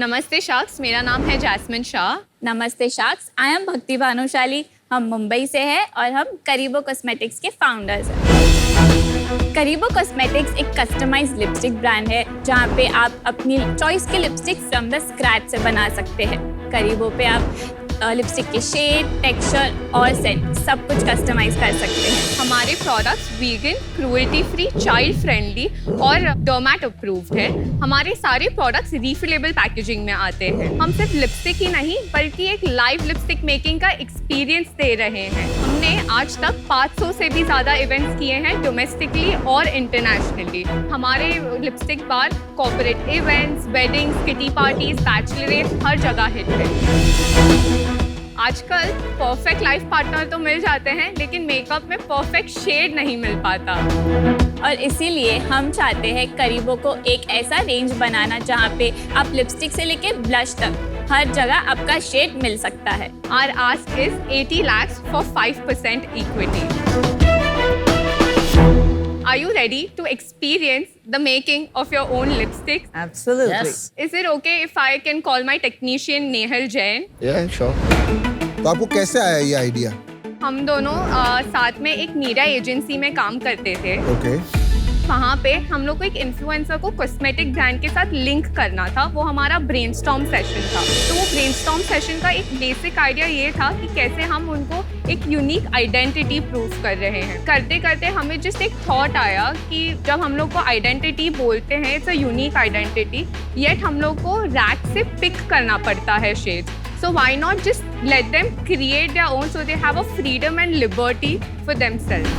नमस्ते शाख्स, मेरा नाम है जैस्मिन शाह। नमस्ते शाख्स, आई एम भक्ति भानुशाली। हम मुंबई से हैं और हम करीबो कॉस्मेटिक्स के फाउंडर्स हैं। करीबो कॉस्मेटिक्स एक कस्टमाइज्ड लिपस्टिक ब्रांड है जहाँ पे आप अपनी चॉइस के लिपस्टिक फ्रॉम द स्क्रैच से बना सकते हैं। करीबो पे आप लिपस्टिक के शेड, टेक्सचर और सेंट सब कुछ कस्टमाइज कर सकते हैं। हमारे products vegan, cruelty free, child friendly और डर्मेट अप्रूव्ड है। हमारे सारे प्रोडक्ट्स रीफिलेबल पैकेजिंग में आते हैं। हम सिर्फ लिपस्टिक ही नहीं बल्कि एक लाइव लिपस्टिक मेकिंग का एक्सपीरियंस दे रहे हैं। हमने आज तक 500 से भी ज़्यादा इवेंट्स किए हैं डोमेस्टिकली और इंटरनेशनली। हमारे lipstick bar corporate events, weddings, kitty parties, bachelorette हर जगह हिट है। आजकल परफेक्ट लाइफ पार्टनर तो मिल जाते हैं लेकिन मेकअप में परफेक्ट शेड नहीं मिल पाता और इसीलिए हम चाहते हैं करीबो को एक ऐसा रेंज बनाना जहाँ पे आप लिपस्टिक से लेके ब्लश तक हर जगह आपका शेड मिल सकता है। Our ask is 80 lakhs for 5% equity. Are you ready to experience the making of your own lipstick? Absolutely. Yes. Is it okay if I can call my technician Nehal Jain? Yeah, sure. तो आपको कैसे आया ये idea? हम दोनों साथ में एक मीडिया एजेंसी में काम करते थे। ओके। वहाँ पे हम लोग को एक इन्फ्लुएंसर को कॉस्मेटिक ब्रांड के साथ लिंक करना था। वो हमारा ब्रेनस्टॉर्म सेशन था। तो वो ब्रेनस्टॉर्म सेशन का एक बेसिक आइडिया ये था कि कैसे हम उनको एक यूनिक आइडेंटिटी प्रूव कर रहे हैं। करते करते हमें जस्ट एक थॉट आया कि जब हम लोग को आइडेंटिटी बोलते हैं, it's a unique identity, yet हम लोग को रैक से पिक करना पड़ता है shades. So why not just let them create their own so they have a freedom and liberty for themselves.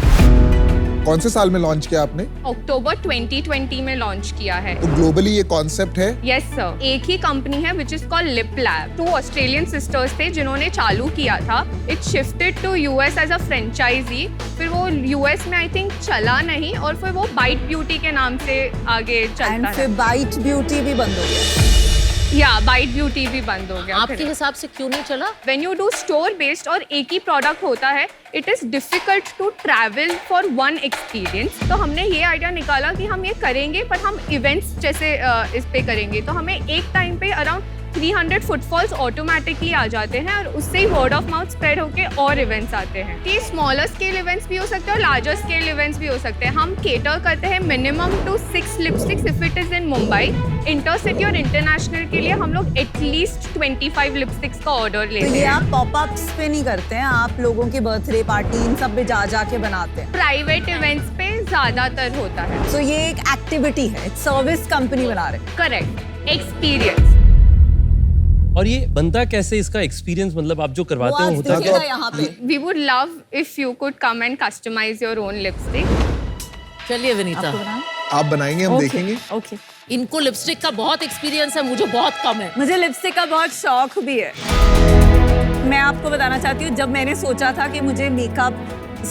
कौन से साल में लॉन्च किया आपने? अक्टूबर 2020 में लॉन्च किया है। तो ग्लोबली ये कॉन्सेप्ट है? यस सर, एक ही कंपनी है which is called lip lab. 2 Australian sisters थे जिन्होंने चालू किया था। It shifted to US as a franchise. फिर वो यूएस में आई थिंक चला नहीं और फिर वो बाइट ब्यूटी के नाम से आगे चलता एंड है। फिर बाइट ब्यूटी भी बंद हो गया। या बाइट ब्यूटी भी बंद हो गया। आपके हिसाब से क्यों नहीं चला? When you do store based और एक ही प्रोडक्ट होता है, it is difficult to travel for one experience. तो हमने ये आइडिया निकाला कि हम ये करेंगे पर हम इवेंट्स जैसे इस पे करेंगे। तो हमें एक टाइम पे अराउंड 300 फुटफॉल्स ऑटोमेटिकली आ जाते हैं और उससे ही वर्ड ऑफ माउथ स्प्रेड होके और इवेंट्स आते हैं। कि स्मॉलर स्केल इवेंट्स भी हो सकते हैं और लार्जर स्केल इवेंट्स भी हो सकते हैं। हम केटर करते हैं minimum to 6 lipsticks if it is in Mumbai. Intercity और इंटरनेशनल के लिए हम लोग एटलीस्ट 25 लिपस्टिक्स का ऑर्डर लेते तो हैं। ये आप पॉपअप्स पे नहीं करते हैं, आप लोगों की बर्थडे पार्टी इन सब पे जा के बनाते हैं। प्राइवेट इवेंट्स पे ज्यादातर होता है। तो ये एक एक्टिविटी है, सर्विस कंपनी बना रहे हैं। Correct, experience. और ये बनता कैसे, इसका एक्सपीरियंस मतलब आप जो करवाते हो वो आज होता दिखेगा यहाँ पे। We would love if you could come and customize your own lipstick. चलिए विनीता, आप बनाएंगे, हम देखेंगे। ओके। इनको लिपस्टिक का बहुत एक्सपीरियंस है, मुझे बहुत कम है। मुझे लिपस्टिक का बहुत शौक भी है। मैं आपको बताना चाहती हूँ, जब मैंने सोचा था कि मुझे मेकअप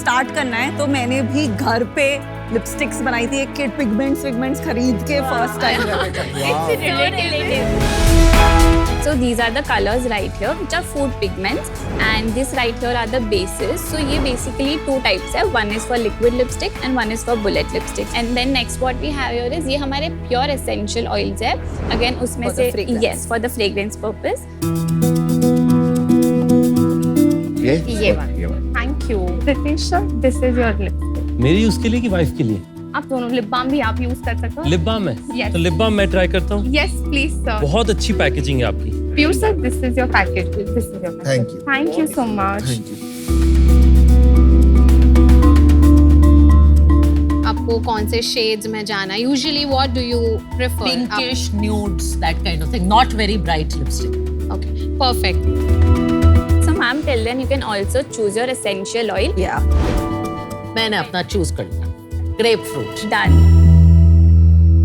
स्टार्ट करना है तो मैंने भी घर पे लिपस्टिक्स बनाई थी। एक किट पिगमेंट्स खरीद के first time. So these are the colors right here, which are food pigments, and this right here are the bases. So ये basically 2 types है. One is for liquid lipstick and one is for bullet lipstick. And then next what we have here is ये हमारे pure essential oils है. Again उसमें For the से fragrance. yes for the fragrance purpose. ये वाला। Thank you. Ritesh sir, this is your lipstick. मेरी उसके लिए कि वाइफ के लिए? आप दोनों लिप बाम भी आप यूज कर सकते हो। लिप बाम है? Yes. तो लिप बाम मैं ट्राई करता हूँ। Yes, please sir. बहुत अच्छी पैकेजिंग है आपकी। Pure sir, this is your package. This is your package. Thank you. Thank you so much. Thank you. आपको कौन से शेड्स में जाना? Usually what do you prefer? Pinkish nudes, that kind of thing. Not very bright lipstick. Okay, perfect. So ma'am, till then you can also choose your essential oil. Yeah. मैंने अपना choose कर लिया, grep fruit. Done.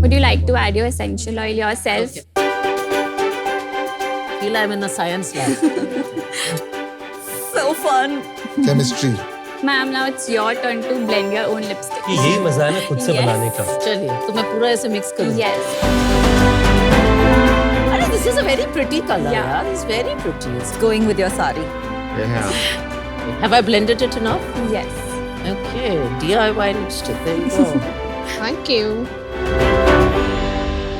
Would you like to add your essential oil yourself? Feel I'm in a science lab. So fun. Chemistry. Ma'am, now it's your turn to blend your own lipstick. कि यही मजा है ना खुद से Yes. बनाने का। चलिए, तो मैं पूरा ऐसे मिक्स करूँ। Yes. अरे this is a very pretty color. Yeah. यार, it's very pretty. Going with your sari. Have I blended it enough? Yes. Okay, DIY lipstick. There you go. Thank you.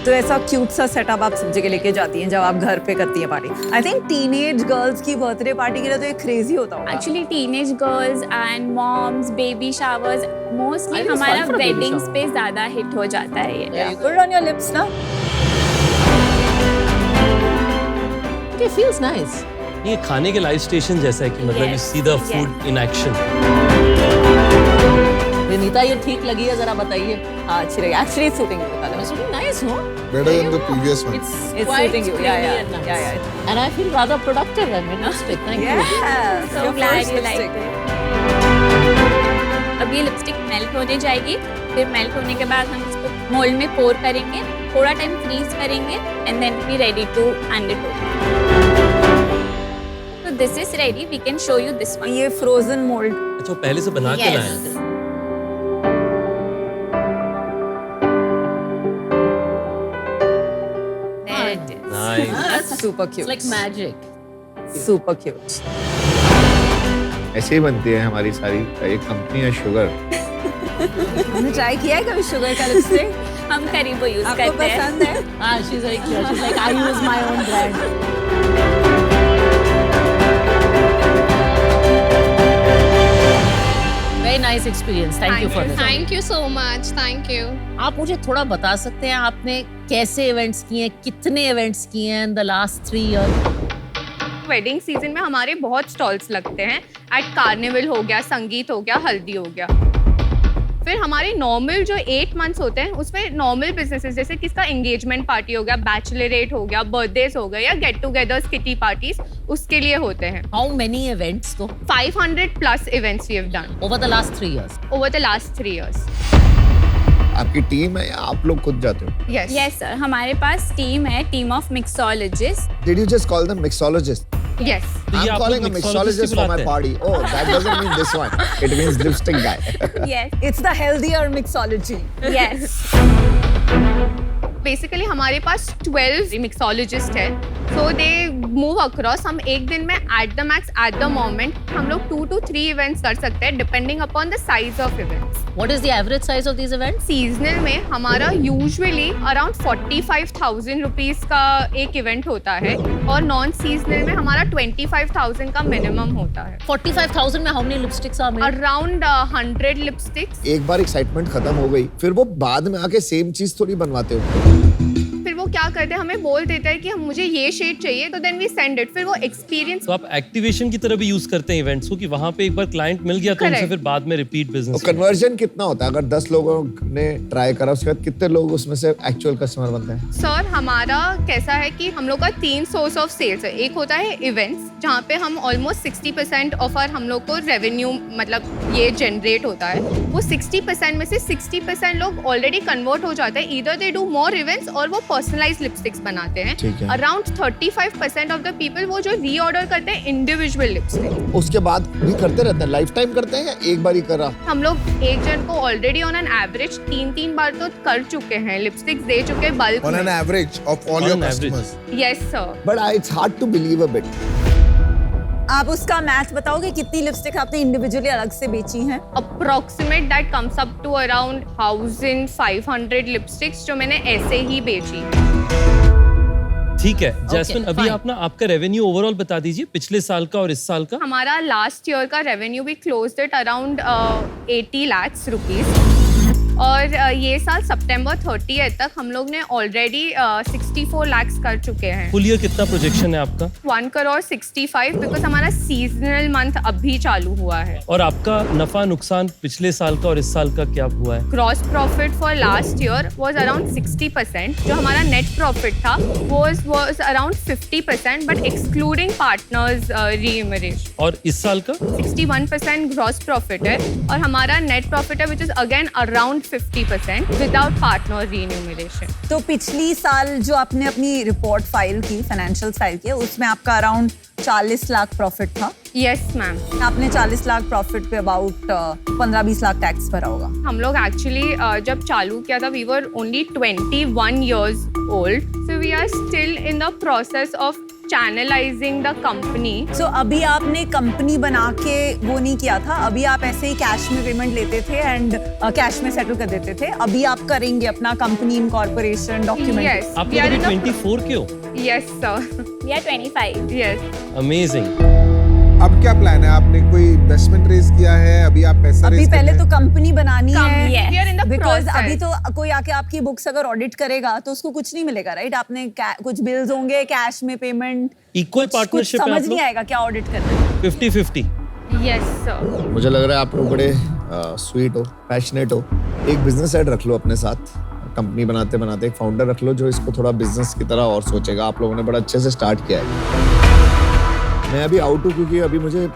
तो ऐसा क्यूट सा setup आप सब जगह लेके जाती हैं जब आप घर पे करती हैं party. I think teenage girls की बर्थडे पार्टी के लिए तो ये क्रेजी होता होगा। Actually teenage girls and moms baby showers mostly it's हमारा fun for baby weddings shower. पे ज्यादा हिट हो जाता है ये। गुड ऑन योर लिप्स ना। Okay, feels nice. ये खाने के लाइव स्टेशन जैसा है कि मतलब you Yes, see the yes. Food in action. Vinita ये ठीक लगी है, जरा बताइए। हाँ अच्छी लगी। Actually suiting you colour. It's really nice, no? Better than the previous one. It's It's quite suiting you. Yeah, springy yeah, and nice. yeah, yeah. And I feel rather productive. I mean, lipstick. Thank you. Yes. So your glad first you liked lipstick. it. अब ये lipstick melt होने जाएगी, फिर melt होने के बाद हम इसको मोल्ड में पोर करेंगे, थोड़ा टाइम फ्रीज करेंगे and then be ready to hand it over. So this is ready. We can show you this one. ये फ्रोजन मोल्ड। अच्छा वो पहले से बना के Yes. लाए हैं। There it is. Nice. Super It's cute. like magic. Super cute. ऐसे ही बनती है हमारी सारी एक कंपनी है शुगर। हमने ट्राई किया है कभी शुगर का लिपस्टिक? हम करीबो यूज आपको करते हैं। पसंद है? Ah, she's very clear. She's like, I use my own brand. Very nice experience. Thank you for this. Thank you so much. Thank you. आप मुझे थोड़ा बता सकते हैं आपने कैसे इवेंट्स किए हैं, कितने इवेंट्स किए हैं in the last 3 years? Wedding season में हमारे बहुत स्टॉल्स लगते हैं। एट कार्निवल हो गया, संगीत हो गया, हल्दी हो गया। फिर हमारे नॉर्मल जो 8 मंथ्स होते हैं उसमें नॉर्मल बिजनेसेस जैसे किसका एंगेजमेंट पार्टी हो गया, बैचलरेट हो गया, बर्थडेज हो गया या गेट टुगेदर्स, किटी पार्टीज, उसके लिए होते हैं। How many events तो 500 plus events we have done over the last 3 years? over the last 3 years. आपकी टीम है या आप लोग खुद जाते हो? Yes. यस सर, हमारे पास टीम है, team of mixologist. Did you just call them mixologist? Yes. तो ये I'm आप calling लोग a mixologist mixologist for my बुलाते हैं? party. Oh, that doesn't mean this one. It means lipstick guy. Yes It's the healthier mixology. Yes. Basically हमारे पास 12 mixologist है, सो they move across. हम एक दिन में at the max at the moment हम लोग 2 to 3 इवेंट्स कर सकते हैं depending upon the size of events. What is the average size of these events? Seasonal में हमारा यूजुअली अराउंड 45,000 रुपीज का एक इवेंट होता है और नॉन सीजनल में हमारा 25,000 का मिनिमम होता है। 45,000 में how many lipsticks are made? Around 100 lipsticks. एक बार एक्साइटमेंट खत्म हो गई, फिर वो बाद में आके सेम चीज थोड़ी बनवाते हो। फिर वो क्या करते हैं, हमें बोल देता है कि हम मुझे ये शेड चाहिए, तो देन वी सेंड इट। फिर वो एक्सपीरियंस तो आप एक्टिवेशन की तरह भी यूज करते हैं इवेंट्स को कि वहां पे एक बार क्लाइंट मिल गया तो उनसे Correct. फिर बाद में रिपीट तो बिजनेस। कन्वर्जन कितना होता है? अगर 10 लोगों ने ट्राई करा उसके बाद कितने लोग उसमें से एक्चुअल कस्टमर बनते हैं? सर हमारा कैसा है कि हम लोग का 3 सोर्स ऑफ सेल्स है। एक होता है इवेंट्स जहाँ पे हम ऑलमोस्ट 60% ऑफ आर हम लोग को रेवेन्यू मतलब ये जनरेट होता है। वो 60% में से 60% लोग ऑलरेडी कन्वर्ट हो जाते हैं, either they do more events और वो पर्सनलाइज लिपस्टिक्स बनाते हैं। ठीक है। अराउंड 35% ऑफ द पीपल वो जो रीऑर्डर करते हैं इंडिविजुअल लिपस्टिक। उसके बाद भी करते रहते हैं, लाइफ टाइम करते हैं या एक बार ही करा? हम लोग एक जन को ऑलरेडी ऑन एन एवरेज 3 बार तो कर चुके हैं, लिपस्टिक्स दे चुके हैं बल्क On an में। average of all On your an average. customers. Yes sir. But it's hard to believe a bit. आप उसका मैथ बताओगे कितनी लिपस्टिक आपने इंडिविजुअली अलग से बेची हैं? approximate that comes up to around 1500 lipsticks जो मैंने ऐसे ही बेची। ठीक है जैस्मिन, अभी fine. आप ना आपका रेवेन्यू ओवरऑल बता दीजिए पिछले साल का और इस साल का। हमारा लास्ट ईयर का रेवेन्यू भी closed at around 80 lakhs rupees और ये साल सितंबर 30 तक हम लोग ने ऑलरेडी 64 lakhs कर चुके हैं। फुल ईयर कितना प्रोजेक्शन है आपका? 1,65 crore बिकॉज हमारा सीजनल मंथ अभी चालू हुआ है। और आपका नफा नुकसान पिछले साल का और इस साल का क्या हुआ है? Gross profit for last year was around 60%। जो हमारा नेट प्रॉफिट था was around 50%, but excluding partners remuneration. और इस साल का? 61% ग्रॉस प्रॉफिट है और हमारा नेट प्रॉफिट है which is again around 50% without partner remuneration. तो पिछली साल जो आपने अपनी रिपोर्ट फाइल की, फाइनेंशियल फाइल की, उसमें आपका अराउंड 40 लाख प्रॉफिट था। Yes ma'am. आपने 40 लाख प्रॉफिट पे अबाउट 15-20 लाख टैक्स भरा होगा। हम लोग एक्चुअली जब चालू किया था we were only 21 years old, so we are still in the process of channelizing the company. So अभी आपने कंपनी बना के वो नहीं किया था, अभी आप ऐसे ही कैश में पेमेंट लेते थे एंड कैश में सेटल कर देते थे. अभी आप करेंगे अपना कंपनी इनकॉर्पोरेशन डॉक्यूमेंट. Yes, आप we लोग are अभी in the 24 के हो? Yes, sir. We are 25. Yes. Amazing. अब क्या प्लान है? आपने कोई इन्वेस्टमेंट रेज किया है? अभी आप पैसा अभी रेज पहले तो कंपनी बनानी है. Yes. We are in the because process. अभी तो कोई आके आपकी बुक्स अगर ऑडिट करेगा तो उसको कुछ नहीं मिलेगा, राइट? आपने कुछ बिल्स होंगे, कैश में पेमेंट, इक्वल कुछ पार्टनरशिप है समझ आप नहीं लोग? आएगा क्या ऑडिट करना है. 50-50. Yes, sir. मुझे लग रहा है आप लोग बड़े स्वीट हो, पैशनेट हो. एक बिजनेस हेड रख लो अपने साथ. कंपनी बनाते बनाते एक फाउंडर रख लो जो इसको थोड़ा बिजनेस की तरह और सोचेगा. आप लोगों ने बड़ा अच्छे से स्टार्ट किया है. मैं अभी आउट हूँ क्योंकि अभी मुझे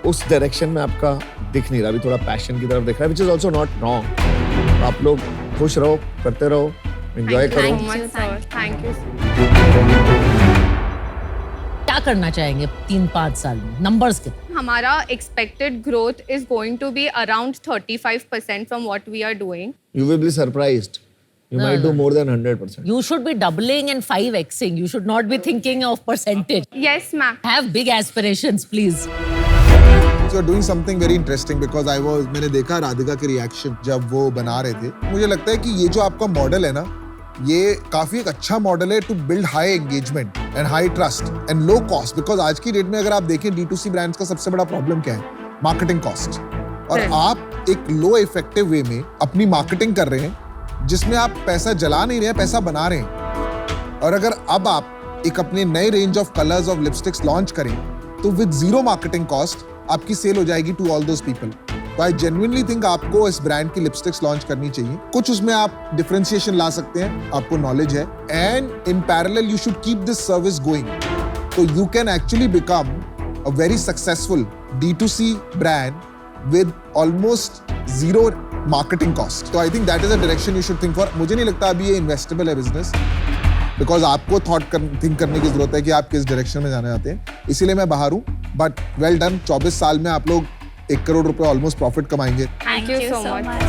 उस डायरेक्शन में आपका दिख नहीं रहा. अभी थोड़ा पैशन की तरफ दिख रहा है, which is also not wrong. आप लोग खुश रहो, करते रहो, एंजॉय Thank you करो. so much, sir. Thank you. क्या करना चाहेंगे 3-5 साल में? नंबर्स कितने? हमारा expected growth is going to be around 35% from what we are doing. You will be surprised. You No, might no. do more than 100%. You should be doubling and 5xing. You should not be thinking of percentage. Yes, ma'am. Have big aspirations, please. You are doing something very interesting because मैंने देखा राधिका के reaction जब वो बना रहे थे. मुझे लगता है कि ये जो आपका मॉडल है ना, ये काफी एक अच्छा मॉडल है to build high engagement and high trust and low cost. Because आज की डेट में अगर आप देखें D2C ब्रांड्स का सबसे बड़ा प्रॉब्लम क्या है? Marketing cost. और आप एक लो इफेक्टिव वे में अपनी मार्केटिंग कर रहे हैं जिसमें आप पैसा जला नहीं रहे हैं, पैसा बना रहे हैं. और अगर अब आप एक अपने नए range of colours of lipsticks launch करें तो विद जीरो मार्केटिंग कॉस्ट आपकी सेल हो जाएगी टू ऑल दोस पीपल. तो आई जेन्युइनली थिंक आपको इस ब्रांड की लिपस्टिक्स लॉन्च करनी चाहिए. कुछ उसमें आप डिफरेंशिएशन ला सकते हैं, आपको नॉलेज है, and in parallel you should keep this service going. तो you can actually become a very successful D2C brand with almost zero marketing cost. तो I think that is a direction you should think for. मुझे नहीं लगता अभी ये investable है business, because आपको think करने की जरूरत है कि आप किस डायरेक्शन में जाना चाहते हैं. इसीलिए मैं बाहर हूँ. But well done. 24 साल में आप लोग 1 करोड़ रुपए ऑलमोस्ट प्रॉफिट कमाएंगे. Thank you so much.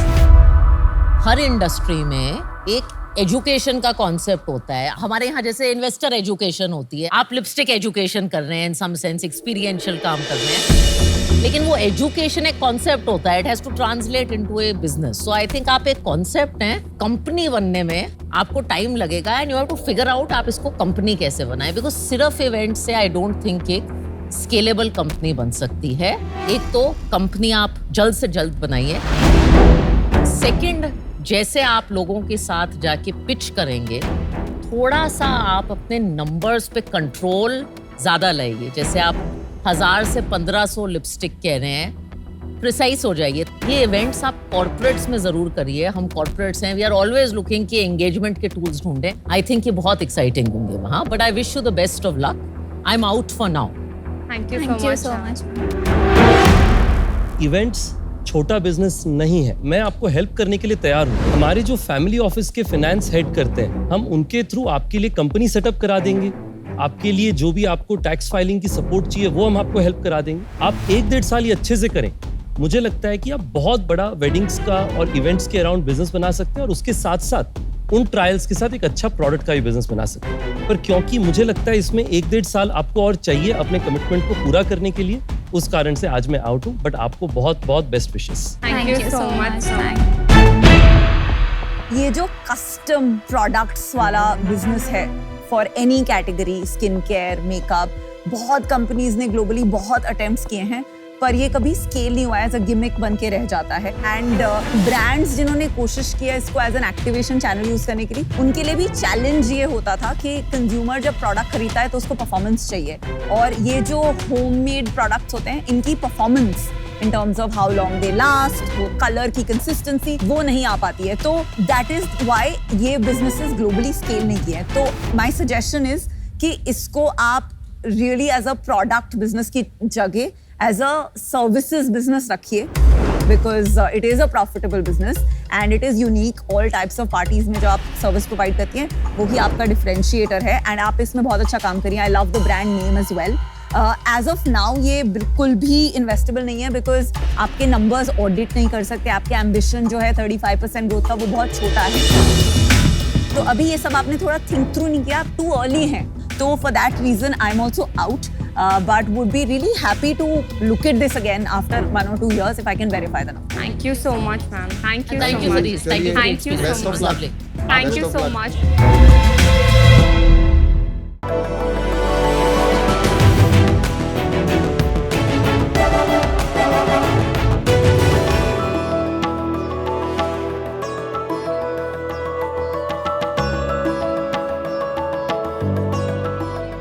Her industry में एक एजुकेशन का कॉन्सेप्ट होता है. हमारे यहाँ जैसे इन्वेस्टर एजुकेशन होती है, आप लिपस्टिक एजुकेशन कर रहे हैं, इन सम सेंस एक्सपीरियंशियल काम कर रहे हैं. लेकिन वो एजुकेशन एक कॉन्सेप्ट होता है. It has to translate into a business. So I think आप एक कॉन्सेप्ट हैं, कंपनी बनने में आपको टाइम लगेगा and you have to figure out आप इसको कंपनी कैसे बनाएं. बिकॉज सिर्फ इवेंट से आई डोंट थिंक एक स्केलेबल कंपनी बन सकती है. एक तो कंपनी आप जल्द से जल्द बनाइए. सेकंड, जैसे आप लोगों के साथ जाके पिच करेंगे, थोड़ा सा आप अपने नंबर्स पे कंट्रोल ज्यादा लाइए. जैसे आप 1000 से 1500 लिपस्टिक कह रहे हैं, प्रिसाइज हो जाइए. ये इवेंट्स आप कॉर्पोरेट्स में जरूर करिए. हम कॉर्पोरेट्स हैं, वी आर ऑलवेज लुकिंग कि एंगेजमेंट के टूल्स ढूंढें. आई थिंक ये बहुत एक्साइटिंग होंगे वहाँ. But I wish you the best of luck. I am out for now. Thank you Thank so you much. so ma'am. much. Events छोटा business नहीं है. मैं आपको हेल्प करने के लिए तैयार हूँ. हमारे जो फैमिली ऑफिस के फाइनेंस हेड करते हैं, हम उनके थ्रू आपके लिए कंपनी सेटअप करा देंगे. आपके लिए जो भी आपको टैक्स फाइलिंग की सपोर्ट चाहिए वो हम आपको हेल्प करा देंगे. आप 1-1.5 साल ये अच्छे से करें. मुझे लगता है कि आप बहुत बड़ा वेडिंग्स का और इवेंट्स के अराउंड बिजनेस बना सकते हैं और उसके साथ साथ उन ट्रायल्स के साथ एक अच्छा प्रोडक्ट का भी बिजनेस बना सकते हैं. पर क्योंकि मुझे लगता है इसमें 1-1.5 साल आपको और चाहिए अपने कमिटमेंट को पूरा करने के लिए, उस कारण से आज मैं आउट हूँ. बट आपको बहुत बहुत best wishes. Thank you so much. ये जो कस्टम प्रोडक्ट्स वाला बिजनेस है for any category, skin care, makeup, बहुत कंपनीज ने ग्लोबली बहुत अटेम्प्ट्स किए हैं, पर ये कभी स्केल नहीं हुआ है. एज अ गिमिक बन के रह जाता है. एंड ब्रांड्स जिन्होंने कोशिश किया इसको as an activation channel use करने के लिए, उनके लिए भी चैलेंज ये होता था कि कंज्यूमर जब प्रोडक्ट खरीदता है तो उसको परफॉर्मेंस चाहिए. और ये जो होममेड प्रोडक्ट्स होते हैं, इनकी performance in terms of how long they last, वो कलर की कंसिस्टेंसी, वो नहीं आ पाती है. तो दैट इज व्हाई ये बिजनेसेस ग्लोबली स्केल नहीं किए हैं. तो माय सजेशन इज कि इसको आप really as a product business की जगह एज अ सर्विसेज बिजनेस रखिए, because it is a profitable business and it is unique. All types of parties में जो आप सर्विस प्रोवाइड करती हैं वो ही आपका डिफरेंशिएटर है एंड आप इसमें बहुत अच्छा काम करिए. I love the brand name as well. As of now ये बिल्कुल भी इन्वेस्टेबल नहीं है, बिकॉज आपके नंबर्स ऑडिट नहीं कर सकते. आपके एम्बिशन जो है 35% ग्रोथ का, वो बहुत छोटा है. तो अभी ये सब आपने थोड़ा थिंक थ्रू नहीं किया, आप टू अर्ली हैं. So for that reason, I'm also out. But would be really happy to look at this again after 1 or 2 years if I can verify the number. Thank you so much, ma'am. Thank you Thank so you, much. Zariz. Thank you. Thank you Experience. so It was much. lovely. Thank Best you of so luck. much.